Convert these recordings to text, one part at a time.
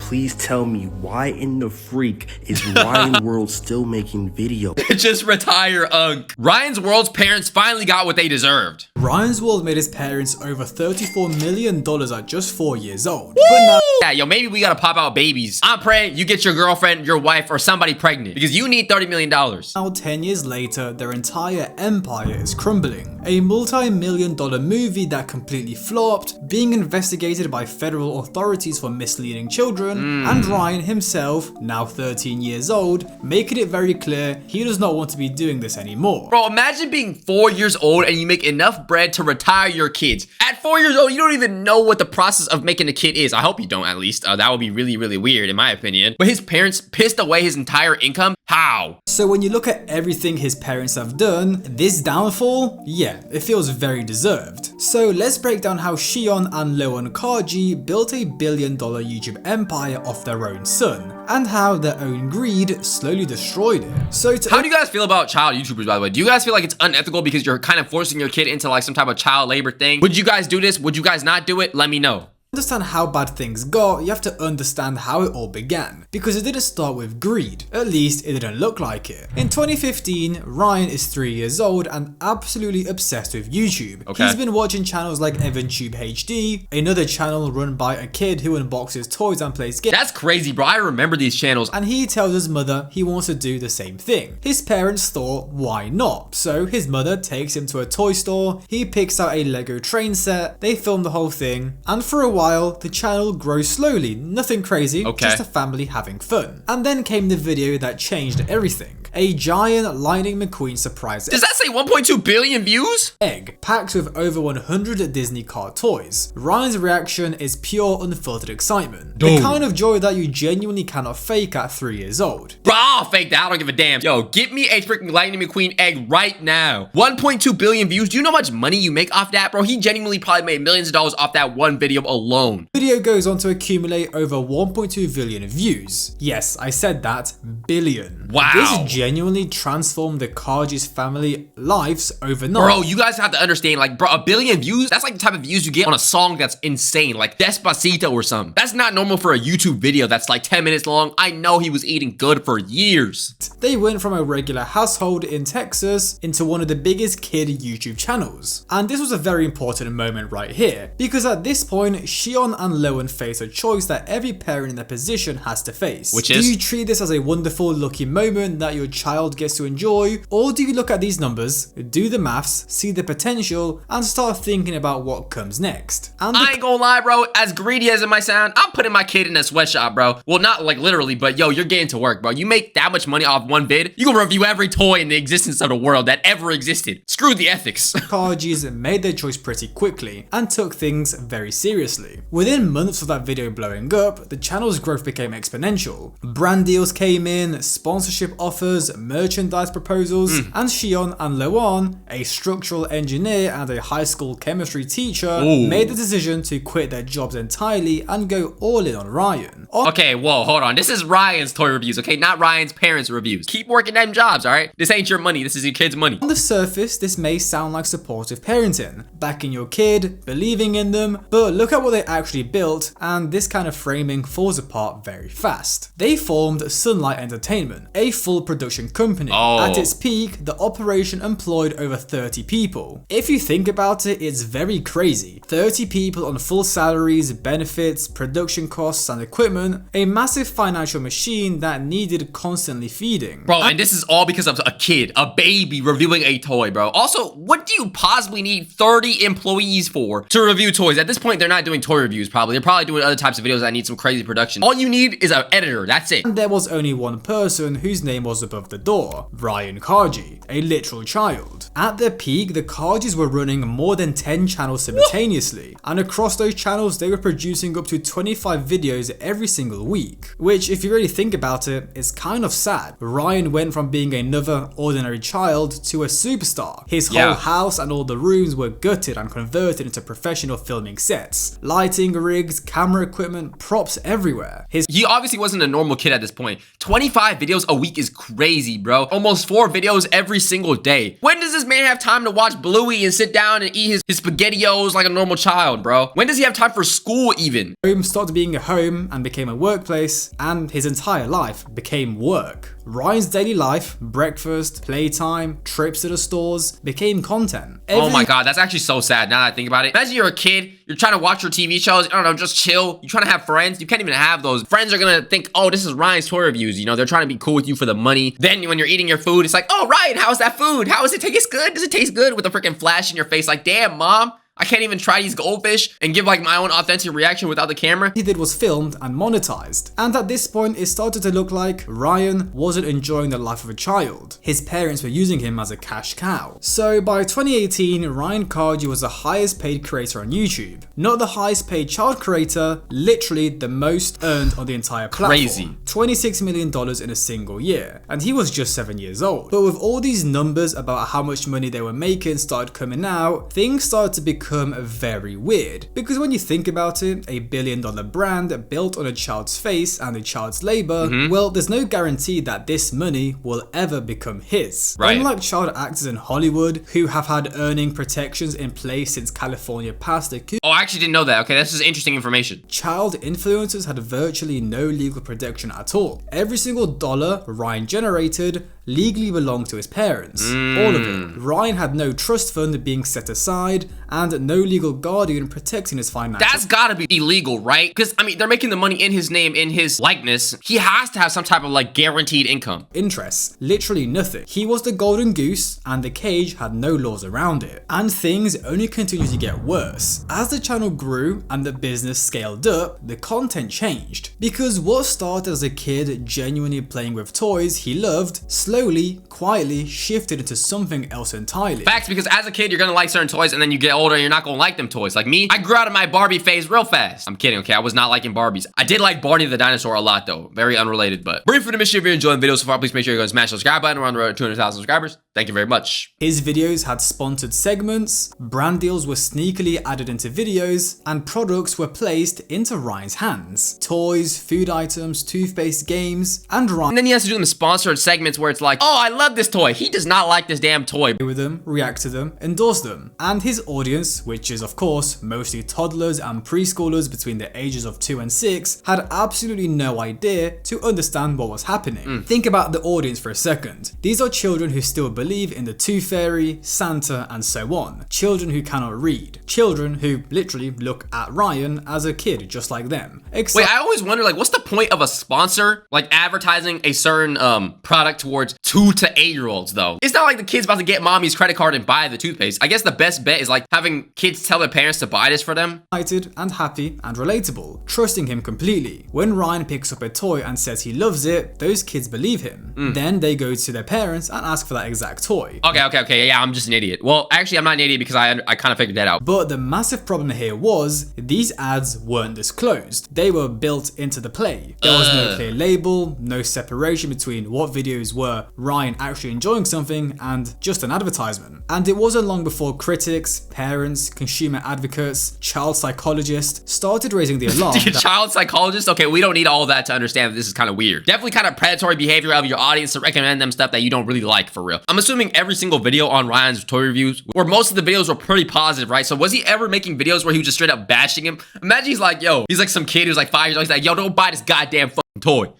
please tell me why in the freak is Ryan World still making videos? Just retire, Unk. Ryan's World's parents finally got what they deserved. Ryan's World made his parents over $34 million at just 4 years old. But now, yeah, yo, maybe we gotta pop out babies. I'm praying you get your girlfriend, your wife, or somebody pregnant because you need $30 million. now 10 years later, their entire empire is crumbling. A multi-million-dollar movie that completely flopped, being investigated by federal authorities for misleading children, and Ryan himself, now 13 years old, making it very clear he does not want to be doing this anymore. Bro, imagine being 4 years old and you make enough bread to retire your kids. At 4 years old, you don't even know what the process of making a kid is. I hope you don't, at least. That would be really, really weird, in my opinion. But his parents pissed away his entire income? How? So when you look at everything his parents have done, this downfall, yeah, it feels very deserved. So let's break down how Shion and Loan Kaji built a $1 billion YouTube empire off their own son, and how their own greed slowly destroyed it. So how do you guys feel about child YouTubers, by the way? Do you guys feel like it's unethical because you're kind of forcing your kid into like some type of child labor thing? Would you guys do this? Would you guys not do it? Let me know. Understand how bad things got, you have to understand how it all began, because it didn't start with greed, at least it didn't look like it. In 2015, Ryan is 3 years old and absolutely obsessed with YouTube. Okay. He's been watching channels like EvanTube HD, another channel run by a kid who unboxes toys and plays games. That's crazy, bro. I remember these channels. And he tells his mother he wants to do the same thing. His parents thought, why not? So his mother takes him to a toy store, he picks out a Lego train set, they film the whole thing, and for a while, the channel grows slowly, nothing crazy, just a family having fun. And then came the video that changed everything. A giant Lightning McQueen surprise Does that say 1.2 billion views? egg, packed with over 100 Disney card toys. Ryan's reaction is pure unfiltered excitement. The kind of joy that you genuinely cannot fake at 3 years old. Bro, I'll fake that. I don't give a damn. Yo, get me a freaking Lightning McQueen egg right now. 1.2 billion views. Do you know how much money you make off that, bro? He genuinely probably made millions of dollars off that one video alone. Video goes on to accumulate over 1.2 billion views. Yes, I said that, billion. Wow. This genuinely transformed the Kaji's family lives overnight. Bro, you guys have to understand, like, bro, 1 billion views, that's like the type of views you get on a song that's insane, like Despacito or something. That's not normal for a YouTube video that's like 10 minutes long. I know he was eating good for years. They went from a regular household in Texas into one of the biggest kid YouTube channels. And this was a very important moment right here, because at this point, Shion and Loan face a choice that every parent in their position has to face. Which is? Do you treat this as a wonderful, lucky moment that your child gets to enjoy, or do you look at these numbers, do the maths, see the potential, and start thinking about what comes next? And I ain't gonna lie, bro, as greedy as it might sound, I'm putting my kid in a sweatshop, bro. Well, not like literally, but yo, you're getting to work, bro. You make that much money off one vid, you gonna review every toy in the existence of the world that ever existed. Screw the ethics. Kajis made their choice pretty quickly and took things very seriously. Within months of that video blowing up, the channel's growth became exponential. Brand deals came in, sponsorship offers, merchandise proposals, and Shion and Loan, a structural engineer and a high school chemistry teacher, made the decision to quit their jobs entirely and go all in on Ryan. Okay, whoa, hold on. This is Ryan's toy reviews, okay? Not Ryan's parents' reviews. Keep working them jobs, all right? This ain't your money. This is your kid's money. On the surface, this may sound like supportive parenting, backing your kid, believing in them, but look at what they actually built, and this kind of framing falls apart very fast. They formed Sunlight Entertainment, a full production company. At its peak, the operation employed over 30 people. If you think about it, it's very crazy. 30 people on full salaries, benefits, production costs, and equipment, a massive financial machine that needed constantly feeding. Bro, and this is all because of a kid, a baby reviewing a toy, bro. Also, what do you possibly need 30 employees for to review toys? At this point, they're not doing toy reviews, probably. They're probably doing other types of videos that need some crazy production. All you need is an editor, that's it. And there was only one person whose name was above the door, Ryan Kaji, a literal child. At their peak, the Kajis were running more than 10 channels simultaneously, and across those channels, they were producing up to 25 videos every single week. Which, if you really think about it, is kind of sad. Ryan went from being another ordinary child to a superstar. His whole house and all the rooms were gutted and converted into professional filming sets. lighting rigs, camera equipment, props everywhere. He obviously wasn't a normal kid at this point. 25 videos a week is crazy, bro. Almost 4 videos every single day. When does this man have time to watch Bluey and sit down and eat his SpaghettiOs like a normal child, bro? When does he have time for school even? Home stopped being a home and became a workplace, and his entire life became work. Ryan's daily life, breakfast, playtime, trips to the stores, became content. Oh my god, that's actually so sad now that I think about it. Imagine you're a kid, you're trying to watch your TV shows, I don't know, just chill. You're trying to have friends, you can't even have those. Friends are gonna think, oh, this is Ryan's toy reviews, you know, they're trying to be cool with you for the money. Then when you're eating your food, it's like, oh, Ryan, how's that food? How does it taste good? Does it taste good? With a freaking flash in your face like, damn, mom. I can't even try these goldfish and give like my own authentic reaction without the camera. He did was filmed and monetized. And at this point, it started to look like Ryan wasn't enjoying the life of a child. His parents were using him as a cash cow. So by 2018, Ryan Cardew was the highest paid creator on YouTube. Not the highest paid child creator, literally the most earned on the entire platform. Crazy. $26 million in a single year. And he was just 7 years old. But with all these numbers about how much money they were making started coming out, things started to become very weird. Because when you think about it, a $1 billion brand built on a child's face and a child's labor, well, there's no guarantee that this money will ever become his. Right. Unlike child actors in Hollywood, who have had earning protections in place since California passed the Oh, I actually didn't know that. Okay, this is interesting information. child influencers had virtually no legal protection at all. Every single dollar Ryan generated legally belonged to his parents. All of it. Ryan had no trust fund being set aside and no legal guardian protecting his finances. That's gotta be illegal, right? Because, I mean, they're making the money in his name, in his likeness. He has to have some type of, like, guaranteed income. Interests, literally nothing. He was the golden goose and the cage had no laws around it. And things only continued to get worse. As the channel grew and the business scaled up, the content changed. Because what started as a kid genuinely playing with toys he loved, slowly, quietly shifted into something else entirely. Facts, because as a kid, you're gonna like certain toys, and then you get older and you're not gonna like them toys. Like me, I grew out of my Barbie phase real fast. I'm kidding, okay? I was not liking Barbies. I did like Barney the dinosaur a lot, though. Very unrelated, but briefly to mention, if you're enjoying the video so far, please make sure you go and smash the subscribe button. We're on the road to 200,000 subscribers. Thank you very much. His videos had sponsored segments, brand deals were sneakily added into videos, and products were placed into Ryan's hands. Toys, food items, toothpaste, games, and Ryan And then he has to do them sponsored segments where it's like, oh, I love this toy. He does not like this damn toy. with them, react to them, endorse them. And his audience, which is of course mostly toddlers and preschoolers between the ages of 2 and 6, had absolutely no idea to understand what was happening. Think about the audience for a second. These are children who still believe in the Tooth Fairy, Santa, and so on. Children who cannot read. Children who literally look at Ryan as a kid just like them. Wait, I always wonder, like, what's the point of a sponsor, like, advertising a certain product towards 2 to 8-year-olds, though? It's not like the kid's about to get mommy's credit card and buy the toothpaste. I guess the best bet is, like, having kids tell their parents to buy this for them. Excited and happy and relatable, trusting him completely. When Ryan picks up a toy and says he loves it, those kids believe him. Then they go to their parents and ask for that exact toy. Okay, yeah, I'm just an idiot. Well, actually, I'm not an idiot because I kind of figured that out. But the massive problem here was, these ads weren't disclosed. They were built into the play. There was no clear label, no separation between what videos were Ryan actually enjoying something and just an advertisement. And it wasn't long before critics, parents, consumer advocates, child psychologists started raising the alarm. Child psychologist? Okay, we don't need all that to understand that this is kind of weird. Definitely kind of predatory behavior of your audience to recommend them stuff that you don't really like, for real. I'm assuming every single video on Ryan's toy reviews, where most of the videos were pretty positive, right? So was he ever making videos where he was just straight up bashing him? Imagine he's like, yo, he's like some kid who's like 5 years old. He's like, yo, don't buy this goddamn fucking toy.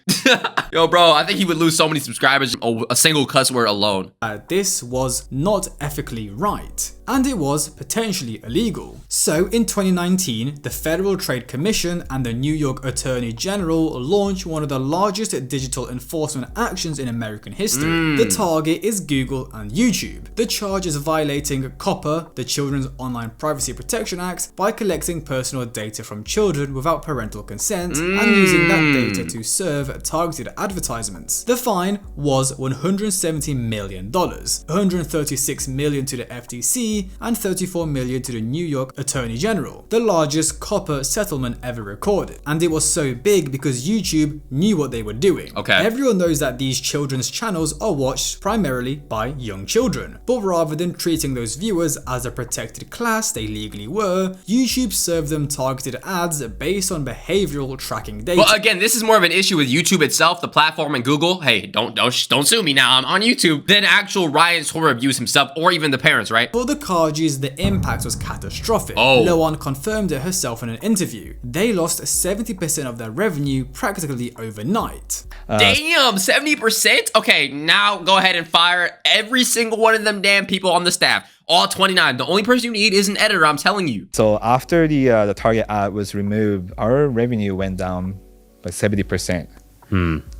Yo, bro, I think he would lose so many subscribers over a single cuss word alone. This was not ethically right, and it was potentially illegal. So in 2019, the Federal Trade Commission and the New York Attorney General launched one of the largest digital enforcement actions in American history. The target is Google and YouTube. The charge is violating COPPA, the Children's Online Privacy Protection Act, by collecting personal data from children without parental consent and using that data to serve targeted advertisements. The fine was $170 million, $136 million to the FTC, and $34 million to the New York Attorney General, the largest copper settlement ever recorded. And it was so big because YouTube knew what they were doing. Okay. Everyone knows that these children's channels are watched primarily by young children, but rather than treating those viewers as a protected class they legally were, YouTube served them targeted ads based on behavioral tracking data. Well, again, this is more of an issue with YouTube itself, the platform, and Google. Hey, don't sue me now, I'm on YouTube. Than actual Ryan's toy reviews himself, or even the parents, right? For the Kajis, the impact was catastrophic. Oh. Loan confirmed it herself in an interview. They lost 70% of their revenue practically overnight. Damn, 70%? Okay, now go ahead and fire every single one of them damn people on the staff. All 29. The only person you need is an editor, I'm telling you. So after the target ad was removed, our revenue went down by 70%.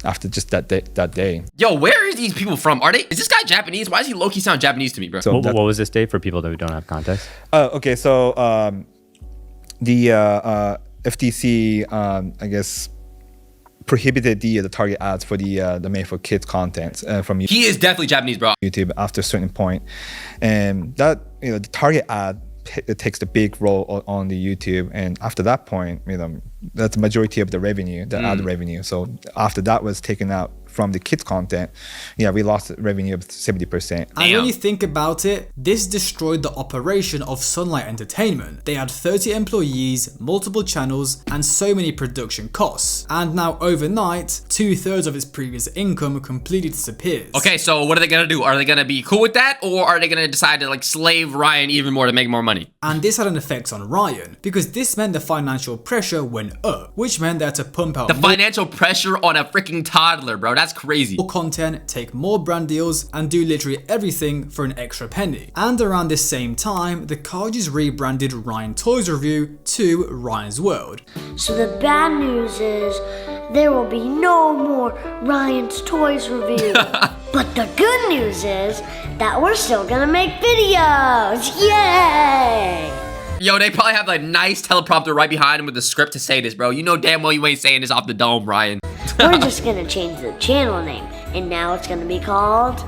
After just that day. Yo, where are these people from? Is this guy Japanese? Why does he low-key sound Japanese to me, bro? So what was this date for people that don't have context? Okay, so the FTC, I guess, prohibited the target ads for the made for kids content from He is definitely Japanese, bro. YouTube after a certain point, and that the target ad it takes the big role on the YouTube, and after that point, that's the majority of the revenue, the ad revenue. So after that was taken out from the kids content, we lost revenue of 70%. And when you think about it, this destroyed the operation of Sunlight Entertainment. They had 30 employees, multiple channels, and so many production costs. And now overnight, 2/3 of its previous income completely disappears. Okay, so what are they gonna do? Are they gonna be cool with that, or are they gonna decide to like slave Ryan even more to make more money? And this had an effect on Ryan, because this meant the financial pressure went up, which meant they had to pump out The financial pressure on a freaking toddler, bro. That's crazy. more content, take more brand deals, and do literally everything for an extra penny. And around this same time, the Kajis rebranded Ryan Toys Review to Ryan's World. So the bad news is there will be no more Ryan's Toys Review. But the good news is that we're still gonna make videos. Yay! Yo, they probably have like nice teleprompter right behind him with the script to say this, bro. You know damn well you ain't saying this off the dome, Ryan. We're just gonna change the channel name, and now it's gonna be called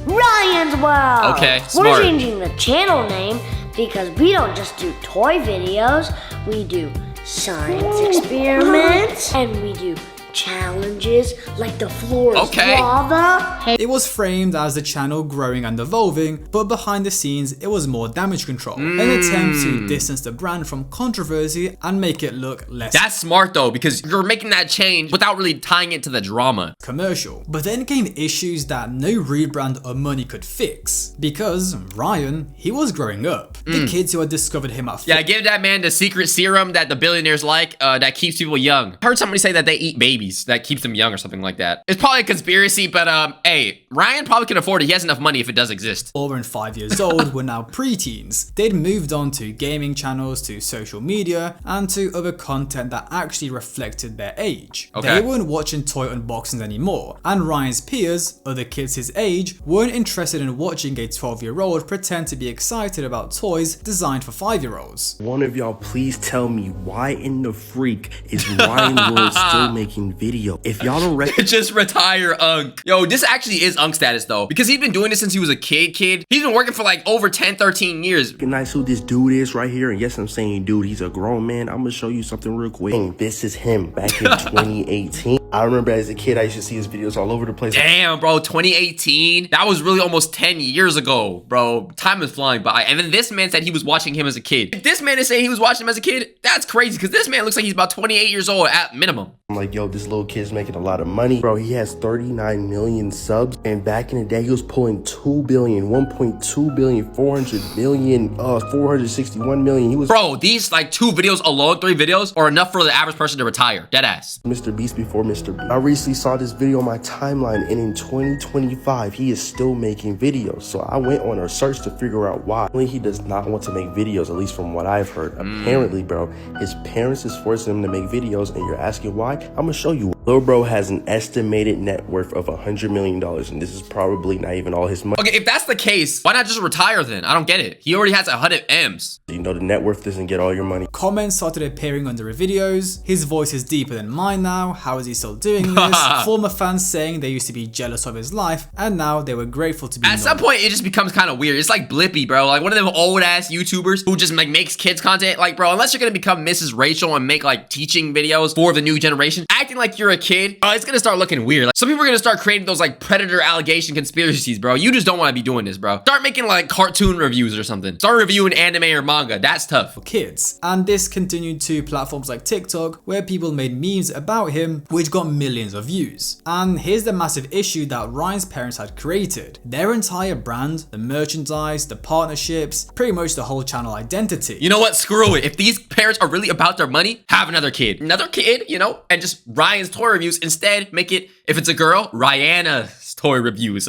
Ryan's World. Okay, We're smart. changing the channel name because we don't just do toy videos, we do science experiments, and we do challenges like the floor is Okay. lava. It was framed as the channel growing and evolving, but behind the scenes it was more damage control, an attempt to distance the brand from controversy and make it look less That's smart though, because you're making that change without really tying it to the drama. commercial. But then came issues that no rebrand or money could fix, because Ryan, he was growing up. The kids who had discovered him at Yeah, give that man the secret serum that the billionaires like, that keeps people young. I heard somebody say that they eat babies that keeps them young or something like that. It's probably a conspiracy, but hey, Ryan probably can afford it. He has enough money if it does exist. 4 and 5 years old were now preteens. They'd moved on to gaming channels, to social media, and to other content that actually reflected their age. Okay. They weren't watching toy unboxings anymore, and Ryan's peers, other kids his age, weren't interested in watching a 12-year-old pretend to be excited about toys designed for 5-year-olds. One of y'all please tell me why in the freak is Ryan World still making video? If y'all don't recognize Just retire Unk. Yo, this actually is Unk status though, because he's been doing this since he was a kid. He's been working for like over 10, 13 years. who this dude is right here, and yes, I'm saying dude, he's a grown man. I'm gonna show you something real quick. And this is him back in 2018. I remember as a kid, I used to see his videos all over the place. Damn, bro, 2018? That was really almost 10 years ago, bro. Time is flying by. And then this man said he was watching him as a kid. If this man is saying he was watching him as a kid, that's crazy, because this man looks like he's about 28 years old at minimum. I'm like, yo, this little kid's making a lot of money. Bro, he has 39 million subs. And back in the day, he was pulling 2 billion, 1.2 billion, 400 million, 461 million. He was Bro, these like 2 videos alone, 3 videos, are enough for the average person to retire. Deadass. Mr. Beast before Mr. Beast. I recently saw this video on my timeline, and in 2025, he is still making videos. So I went on a search to figure out why. He does not want to make videos, at least from what I've heard. Apparently, bro, his parents is forcing him to make videos, and you're asking why? I'm gonna show you. Lil bro has an estimated net worth of $100 million, and this is probably not even all his money. Okay, if that's the case, why not just retire then? I don't get it. He already has 100 M's. You know, the net worth doesn't get all your money. Comments started appearing under her videos. His voice is deeper than mine now. How is he still doing this? Former fans saying they used to be jealous of his life, and now they were grateful to be At some point, it just becomes kind of weird. It's like Blippi, bro. Like one of them old ass YouTubers who just like makes kids content. Like, bro, unless you're gonna become Mrs. Rachel and make like teaching videos for the new generation, acting like you're a kid, it's gonna start looking weird. Like some people are gonna start creating those like predator allegation conspiracies, bro. You just don't want to be doing this, bro. Start making like cartoon reviews or something. Start reviewing anime or manga. That's tough. kids. And this continued to platforms like TikTok, where people made memes about him, which got millions of views. And here's the massive issue that Ryan's parents had created. Their entire brand, the merchandise, the partnerships, pretty much the whole channel identity. You know what? Screw it. If these parents are really about their money, have another kid. Another kid, you know, and just Ryan's toy reviews. Instead, make it, if it's a girl, Rihanna's toy reviews.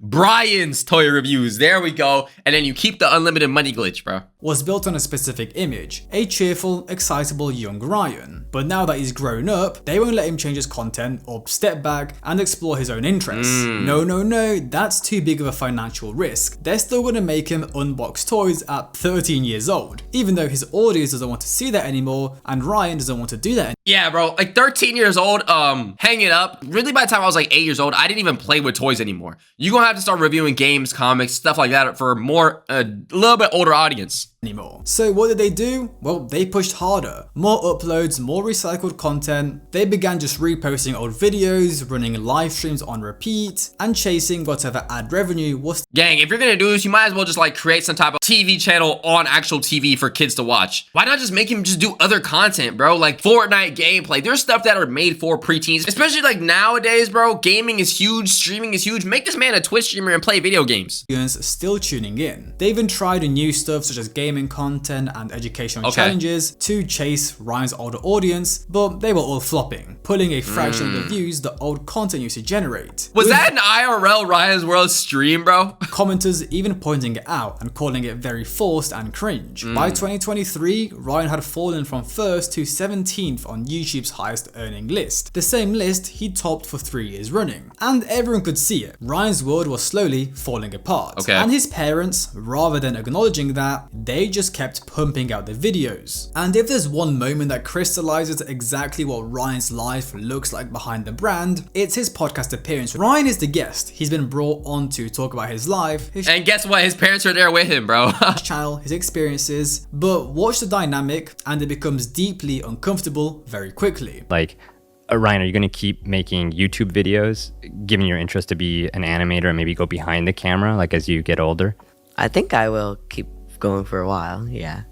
Brian's toy reviews. There we go. And then you keep the unlimited money glitch, bro. Was built on a specific image, a cheerful, excitable young Ryan. But now that he's grown up, they won't let him change his content or step back and explore his own interests. No, that's too big of a financial risk. They're still gonna make him unbox toys at 13 years old, even though his audience doesn't want to see that anymore and Ryan doesn't want to do that. Yeah, bro, like 13 years old, hang it up. Really, by the time I was like 8 years old, I didn't even play with toys anymore. You're gonna have to start reviewing games, comics, stuff like that for a little bit older audience. Anymore. So what did they do? Well, they pushed harder. More uploads, more recycled content. They began just reposting old videos, running live streams on repeat, and chasing whatever ad revenue was. Gang, if you're gonna do this, you might as well just like create some type of TV channel on actual TV for kids to watch. Why not just make him just do other content, bro? Like Fortnite gameplay. There's stuff that are made for preteens, especially like nowadays, bro. Gaming is huge, streaming is huge. Make this man a Twitch streamer and play video games. Still tuning in. They even tried new stuff such as gaming content and educational challenges to chase Ryan's older audience, but they were all flopping, pulling a fraction of the views the old content used to generate. Was that an IRL Ryan's World stream, bro? Commenters even pointing it out and calling it very forced and cringe. By 2023, Ryan had fallen from 1st to 17th on YouTube's highest earning list, the same list he topped for 3 years running. And everyone could see it. Ryan's world was slowly falling apart. And his parents, rather than acknowledging that, they just kept pumping out the videos. And if there's one moment that crystallizes exactly what Ryan's life looks like behind the brand, it's his podcast appearance. Ryan is the guest. He's been brought on to talk about his life, and guess what? His parents are there with him, bro. his channel, his experiences, but watch the dynamic and it becomes deeply uncomfortable very quickly. Like, Ryan, are you going to keep making YouTube videos, given your interest to be an animator and maybe go behind the camera, like as you get older? I think I will keep going for a while, yeah.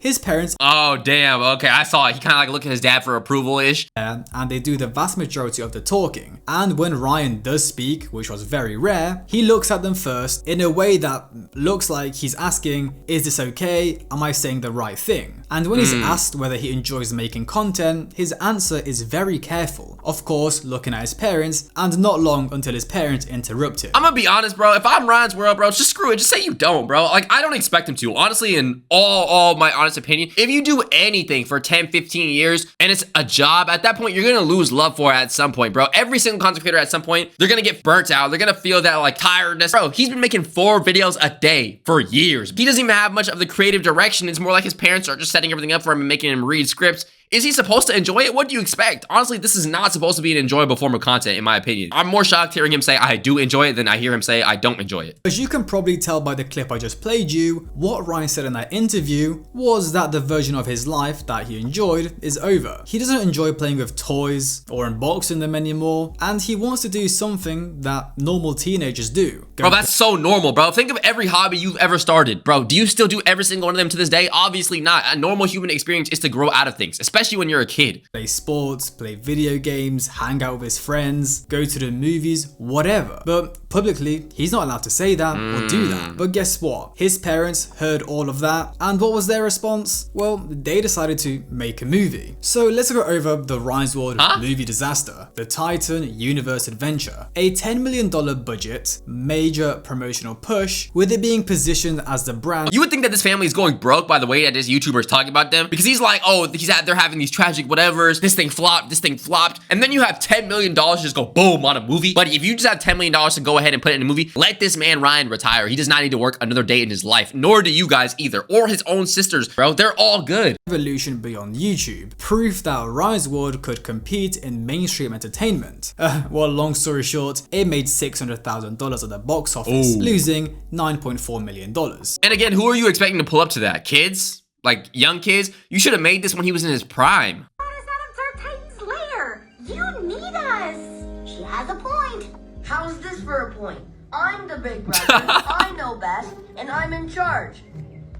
His parents, oh damn, okay, I saw it. He kind of like look at his dad for approval-ish. and they do the vast majority of the talking. And when Ryan does speak, which was very rare, he looks at them first in a way that looks like he's asking, is this okay? Am I saying the right thing? And when he's asked whether he enjoys making content, his answer is very careful. Of course, looking at his parents, and not long until his parents interrupt him. I'm gonna be honest, bro. If I'm Ryan's World, bro, just screw it. Just say you don't, bro. Like, I don't expect him to. Honestly, in all my honest opinion, if you do anything for 10, 15 years and it's a job, at that point, you're gonna lose love for it at some point, bro. Every single content creator at some point, they're gonna get burnt out. They're gonna feel that like tiredness. Bro, he's been making 4 videos a day for years. He doesn't even have much of the creative direction. It's more like his parents are just setting everything up for him and making him read scripts. Is he supposed to enjoy it? What do you expect? Honestly, this is not supposed to be an enjoyable form of content, in my opinion. I'm more shocked hearing him say I do enjoy it than I hear him say I don't enjoy it. As you can probably tell by the clip I just played you, what Ryan said in that interview was that the version of his life that he enjoyed is over. He doesn't enjoy playing with toys or unboxing them anymore, and he wants to do something that normal teenagers do. Bro, that's so normal, bro. Think of every hobby you've ever started. Bro, do you still do every single one of them to this day? Obviously not. A normal human experience is to grow out of things, especially when you're a kid. Play sports, play video games, hang out with his friends, go to the movies, whatever. But publicly, he's not allowed to say that or do that. But guess what? His parents heard all of that, and what was their response? Well, they decided to make a movie. So let's go over the Ryan's World movie disaster, the Titan Universe Adventure. A $10 million budget made major promotional push, with it being positioned as the brand. You would think that this family is going broke by the way that this YouTuber is talking about them, because he's like, oh, they're having these tragic whatevers, this thing flopped, and then you have $10 million to just go boom on a movie. But if you just have $10 million to go ahead and put it in a movie, let this man Ryan retire. He does not need to work another day in his life, nor do you guys either, or his own sisters, bro. They're all good. Revolution beyond YouTube, proof that Ryan's World could compete in mainstream entertainment. Well, long story short, it made $600,000 at the box office, losing $9.4 million. And again, who are you expecting to pull up to that? Kids? Like young kids? You should have made this when he was in his prime. What is that of Dark Titan's lair? You need us. She has a point. How's this for a point? I'm the big brother, I know best, and I'm in charge.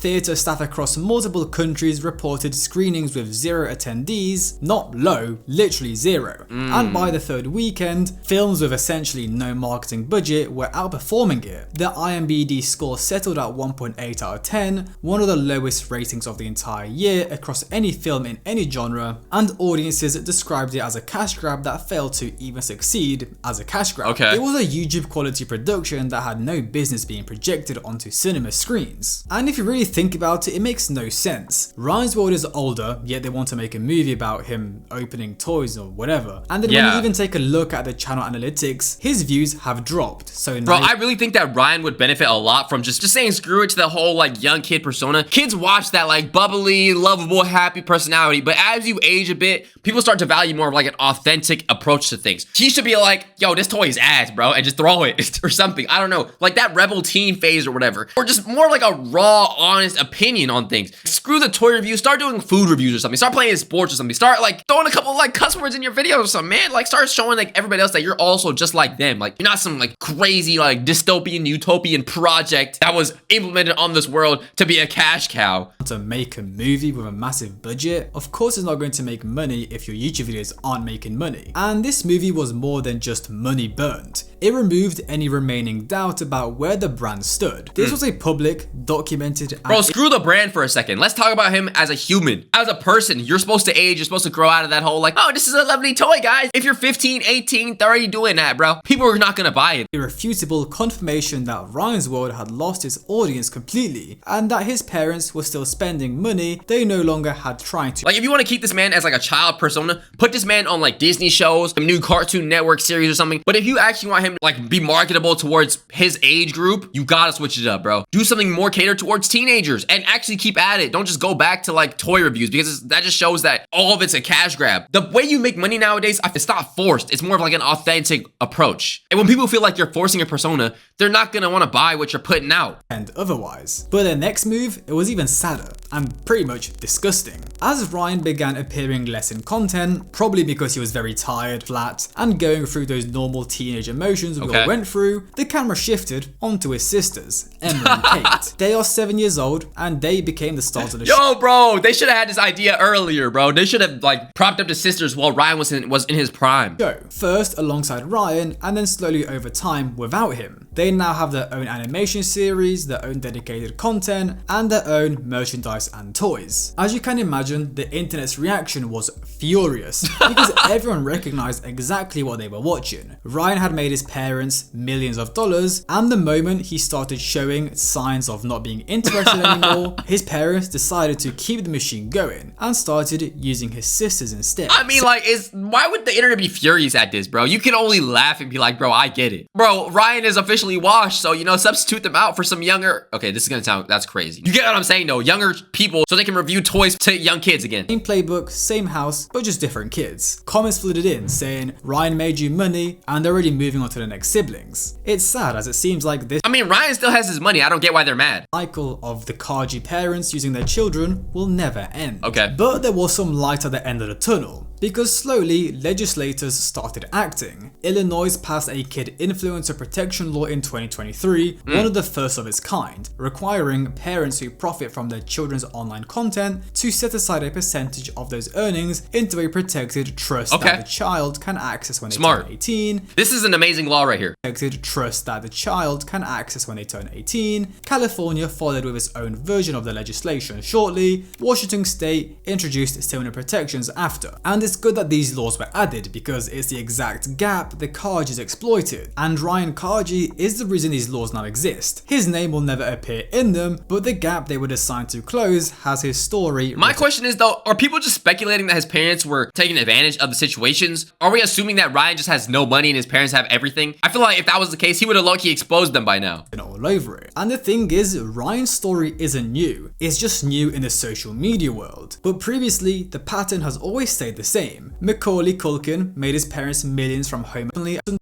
Theatre staff across multiple countries reported screenings with 0 attendees, not low, literally 0. And by the third weekend, films with essentially no marketing budget were outperforming it. The IMDb score settled at 1.8 out of 10, one of the lowest ratings of the entire year across any film in any genre, and audiences described it as a cash grab that failed to even succeed as a cash grab. Okay. It was a YouTube quality production that had no business being projected onto cinema screens. And if you really think about it, it makes no sense. Ryan's World is older, yet they want to make a movie about him opening toys or whatever. And then when you even take a look at the channel analytics, his views have dropped. So bro, I really think that Ryan would benefit a lot from just saying screw it to the whole like young kid persona. Kids watch that like bubbly, lovable, happy personality, but as you age a bit, people start to value more of like an authentic approach to things. He should be like, yo, this toy is ass, bro, and just throw it or something. I don't know, like that rebel teen phase or whatever, or just more like a raw, honest opinion on things. Screw the toy review, start doing food reviews or something, start playing sports or something, start like throwing a couple like cuss words in your videos or something, man. Like start showing like everybody else that you're also just like them. Like you're not some like crazy like dystopian utopian project that was implemented on this world to be a cash cow. To make a movie with a massive budget, of course it's not going to make money if your YouTube videos aren't making money. And this movie was more than just money burnt. It removed any remaining doubt about where the brand stood. This was a public, documented, bro, screw the brand for a second. Let's talk about him as a human, as a person. You're supposed to age, you're supposed to grow out of that whole like, oh, this is a lovely toy, guys. If you're 15, 18, 30 doing that, bro, people are not gonna buy it. Irrefutable confirmation that Ryan's World had lost its audience completely, and that his parents were still spending money they no longer had trying to. Like if you want to keep this man as like a child persona, put this man on like Disney shows, some new Cartoon Network series or something. But if you actually want him to like be marketable towards his age group, you gotta switch it up, bro. Do something more catered towards teenagers and actually keep at it. Don't just go back to like toy reviews, because that just shows that all of it's a cash grab. The way you make money nowadays, it's not forced. It's more of like an authentic approach. And when people feel like you're forcing a persona, they're not gonna want to buy what you're putting out. And otherwise. But their next move, it was even sadder and pretty much disgusting. As Ryan began appearing less in content, probably because he was very tired, flat, and going through those normal teenage emotions we all went through, the camera shifted onto his sisters, Emma and Kate. They are 7 years old, and they became the stars of the show. Yo, bro, they should have had this idea earlier, bro. They should have like propped up the sisters while Ryan was in his prime. First alongside Ryan, and then slowly over time without him. They now have their own animation series, their own dedicated content, and their own merchandise and toys. As you can imagine, the internet's reaction was furious because everyone recognized exactly what they were watching. Ryan had made his parents millions of dollars, and the moment he started showing signs of not being interested anymore, his parents decided to keep the machine going and started using his sisters instead. I mean, like, why would the internet be furious at this, bro? You can only laugh and be like, bro, I get it. Bro, Ryan is officially washed, so, you know, substitute them out for some younger... Okay, this is gonna sound... That's crazy. You get what I'm saying, though? Younger people, so they can review toys to young kids again. Same playbook, same house, but just different kids. Comments flooded in saying, Ryan made you money, and they're already moving on to the next siblings. It's sad, as it seems like this... I mean, Ryan still has his money. I don't get why they're mad. ...cycle of the Kaji parents using their children will never end. Okay. But there was some light at the end of the tunnel, because slowly legislators started acting. Illinois passed a kid influencer protection law in 2023, one of the first of its kind, requiring parents who profit from their children's online content to set aside a percentage of those earnings into a protected trust that the child can access when they turn 18. This is an amazing law right here. Protected trust that the child can access when they turn 18. California followed with its own version of the legislation shortly. Washington State introduced similar protections after. And it's good that these laws were added because it's the exact gap the Khaji's exploited, and Ryan Khaji is the reason these laws now exist. His name will never appear in them, but the gap they were designed to close has his story. My question is though, are people just speculating that his parents were taking advantage of the situations? Are we assuming that Ryan just has no money and his parents have everything? I feel like if that was the case, he would have low-key exposed them by now. All over it. And the thing is, Ryan's story isn't new, it's just new in the social media world. But previously, the pattern has always stayed the same. Macaulay Culkin made his parents millions from home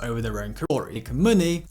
over their own career, money.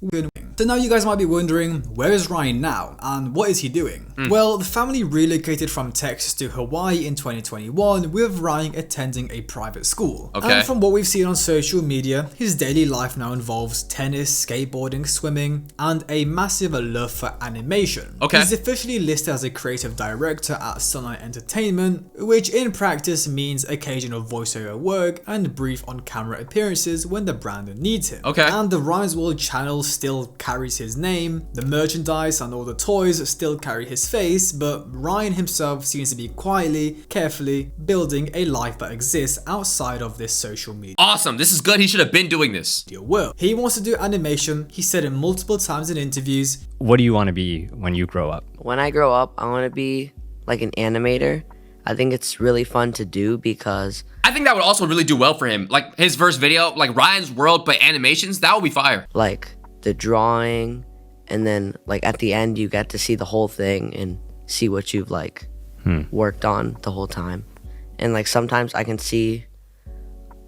So now you guys might be wondering, where is Ryan now and what is he doing? Well, the family relocated from Texas to Hawaii in 2021 with Ryan attending a private school. Okay. And from what we've seen on social media, his daily life now involves tennis, skateboarding, swimming, and a massive love for animation. Okay. He's officially listed as a creative director at Sunlight Entertainment, which in practice means occasional voiceover work and brief on-camera appearances when the brand needs him. Okay. And the Ryan's World channel still carries his name, the merchandise and all the toys still carry his face, but Ryan himself seems to be quietly, carefully building a life that exists outside of this social media Awesome, this is good. He should have been doing this. world. He wants to do animation, he said it multiple times in interviews. What do you want to be when you grow up? When I grow up, I want to be like an animator. I think it's really fun to do because I think that would also really do well for him. Like his first video, like Ryan's World, but animations, that would be fire. like the drawing, and then like at the end you get to see the whole thing and see what you've like worked on the whole time. And like sometimes I can see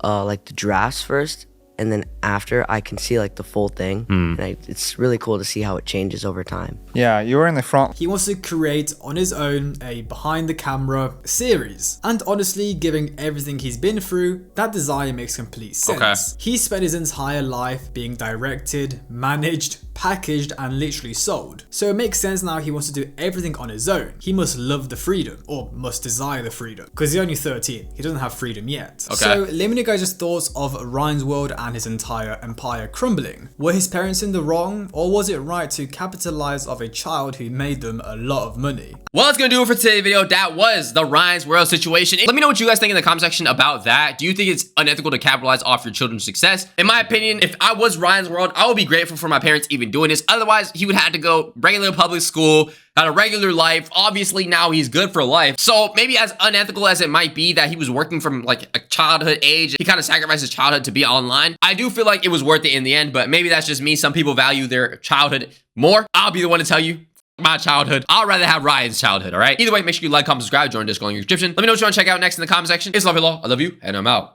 like the drafts first, and then after I can see like the full thing. And it's really cool to see how it changes over time. Yeah, you're in the front. He wants to create on his own a behind the camera series. And honestly, given everything he's been through, that desire makes complete sense. Okay. He spent his entire life being directed, managed, packaged, and literally sold. So it makes sense now he wants to do everything on his own. He must love the freedom, or must desire the freedom, because he's only 13. He doesn't have freedom yet. Okay. So let me know guys' thoughts of Ryan's World and his entire empire crumbling. Were his parents in the wrong, or was it right to capitalize off a child who made them a lot of money? Well, that's gonna do it for today's video. That was the Ryan's World situation. Let me know what you guys think in the comment section about that. Do you think it's unethical to capitalize off your children's success? In my opinion, if I was Ryan's World, I would be grateful for my parents even doing this. Otherwise, he would have to go regular public school, had a regular life. Obviously, now he's good for life. So maybe as unethical as it might be that he was working from like a childhood age, he kind of sacrificed his childhood to be online. I do feel like it was worth it in the end, but maybe that's just me. Some people value their childhood more. I'll be the one to tell you, my childhood. I'd rather have Ryan's childhood, all right? Either way, make sure you like, comment, subscribe, join Discord in your description. Let me know what you want to check out next in the comment section. It's Love It Law. I love you, and I'm out.